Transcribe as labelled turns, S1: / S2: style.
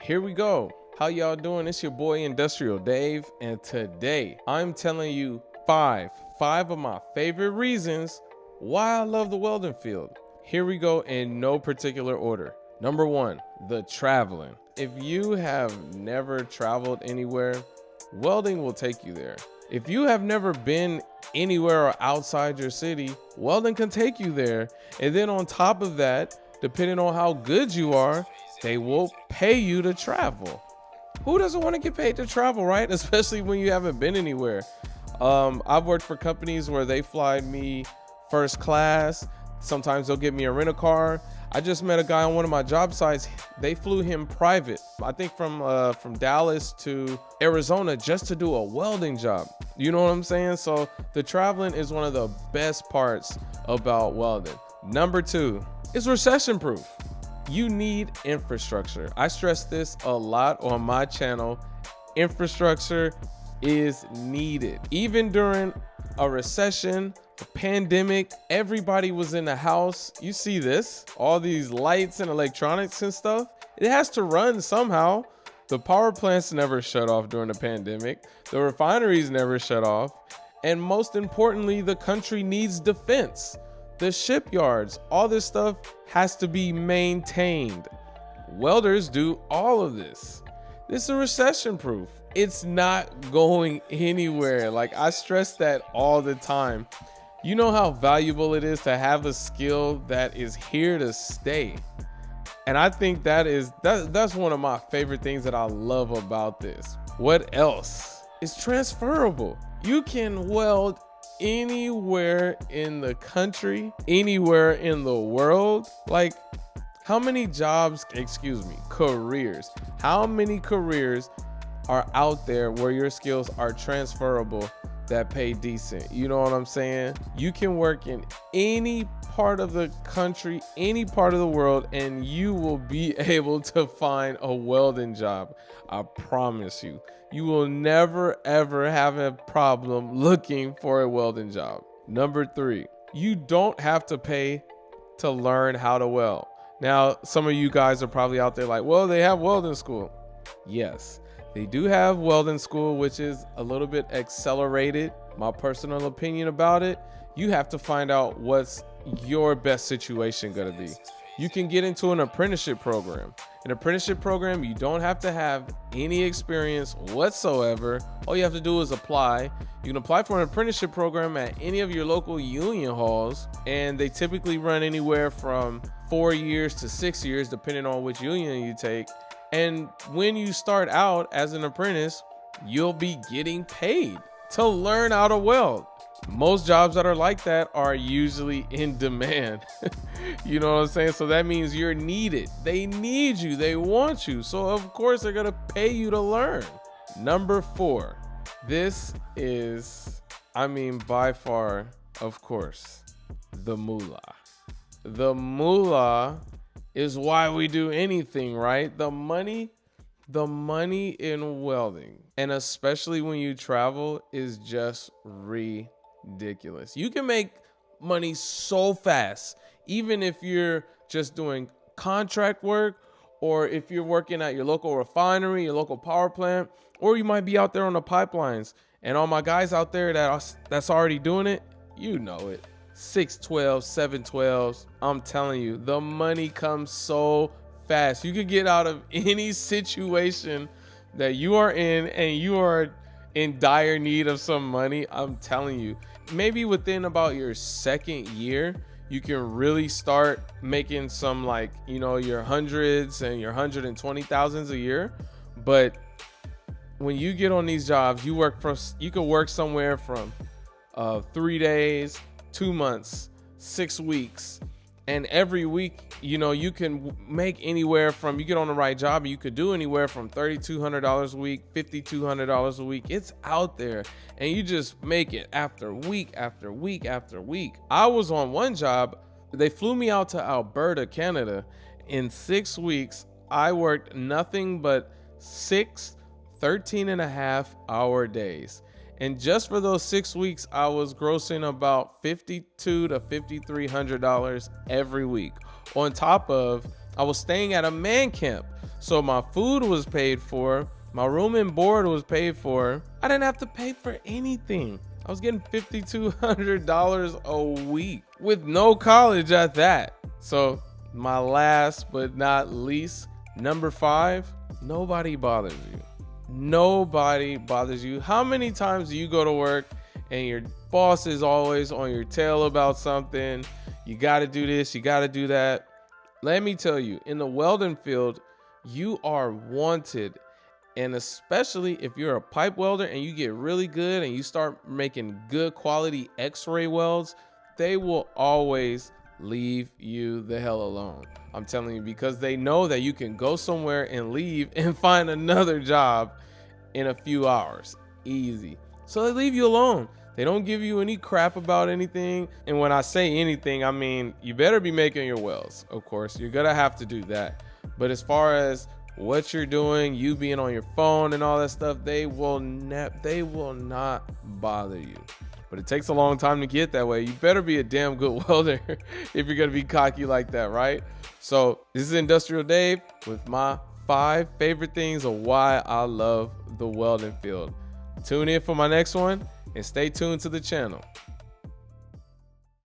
S1: here we go. How y'all doing? It's your boy Industrial Dave, and today I'm telling you five of my favorite reasons why I love the welding field. Here we go in no particular order. Number one, the traveling. If you have never traveled anywhere, welding will take you there. If you have never been anywhere outside your city, welding can take you there. And then on top of that, depending on how good you are, they will pay you to travel. Who doesn't want to get paid to travel, right? Especially when you haven't been anywhere. I've worked for companies where they fly me first class. Sometimes they'll give me a rental car. I just met a guy on one of my job sites. They flew him private, I think from Dallas to Arizona, just to do a welding job. You know what I'm saying? So the traveling is one of the best parts about welding. Number two is recession proof. You need infrastructure. I stress this a lot on my channel. Infrastructure is needed. Even during a recession, a pandemic, everybody was in the house. You see this, all these lights and electronics and stuff. It has to run somehow. The power plants never shut off during the pandemic. The refineries never shut off. And most importantly, the country needs defense. The shipyards, all this stuff has to be maintained. Welders do all of this. This is recession proof. It's not going anywhere. Like, I stress that all the time. You know how valuable it is to have a skill that is here to stay. And I think that's one of my favorite things that I love about this. What else? It's transferable. You can weld anywhere in the country, anywhere in the world. Like, how many careers, how many careers are out there where your skills are transferable that pay decent? You know what I'm saying? You can work in any part of the country, any part of the world, and you will be able to find a welding job. I promise you. You will never, ever have a problem looking for a welding job. Number three, you don't have to pay to learn how to weld. Now, some of you guys are probably out there like, well, they have welding school. Yes, they do have welding school, which is a little bit accelerated. My personal opinion about it, you have to find out what's your best situation gonna be. You can get into an apprenticeship program. An apprenticeship program, you don't have to have any experience whatsoever. All you have to do is apply. You can apply for an apprenticeship program at any of your local union halls, and they typically run anywhere from 4 years to 6 years, depending on which union you take. And when you start out as an apprentice, you'll be getting paid to learn how to weld. Most jobs that are like that are usually in demand. You know what I'm saying? So that means you're needed. They need you. They want you. So of course they're going to pay you to learn. Number four, this is, by far, of course, the moolah. The moolah is why we do anything, right? The money in welding, and especially when you travel, is just ridiculous. You can make money so fast, even if you're just doing contract work, or if you're working at your local refinery, your local power plant, or you might be out there on the pipelines. And all my guys out there that's already doing it, you know it. 612, 712s. I'm telling you, the money comes so fast. You can get out of any situation that you are in, and you are in dire need of some money. I'm telling you, maybe within about your second year, you can really start making some, like, your hundreds and your 120,000s a year. But when you get on these jobs, you could work somewhere from 3 days, 2 months, 6 weeks. And every week, you can make anywhere from, you get on the right job, you could do anywhere from $3,200 a week, $5,200 a week. It's out there, and you just make it after week after week after week. I was on one job, they flew me out to Alberta, Canada. In 6 weeks, I worked nothing but 6 13.5-hour days. And just for those 6 weeks, I was grossing about $5,200 to $5,300 every week. On top of, I was staying at a man camp, so my food was paid for, my room and board was paid for. I didn't have to pay for anything. I was getting $5,200 a week with no college at that. So my last but not least, number 5, nobody bothers you. Nobody bothers you. How many times do you go to work and your boss is always on your tail about something? You got to do this, you got to do that. Let me tell you, in the welding field, you are wanted. And especially if you're a pipe welder and you get really good and you start making good quality x-ray welds, they will always leave you the hell alone. I'm telling you, because they know that you can go somewhere and leave and find another job in a few hours. Easy. So they leave you alone. They don't give you any crap about anything. And when I say anything, I mean, you better be making your welds. Of course, you're gonna have to do that. But as far as what you're doing, you being on your phone and all that stuff, they will not bother you. But it takes a long time to get that way. You better be a damn good welder if you're gonna be cocky like that, right? So this is Industrial Dave with my 5 favorite things of why I love the welding field. Tune in for my next one and stay tuned to the channel.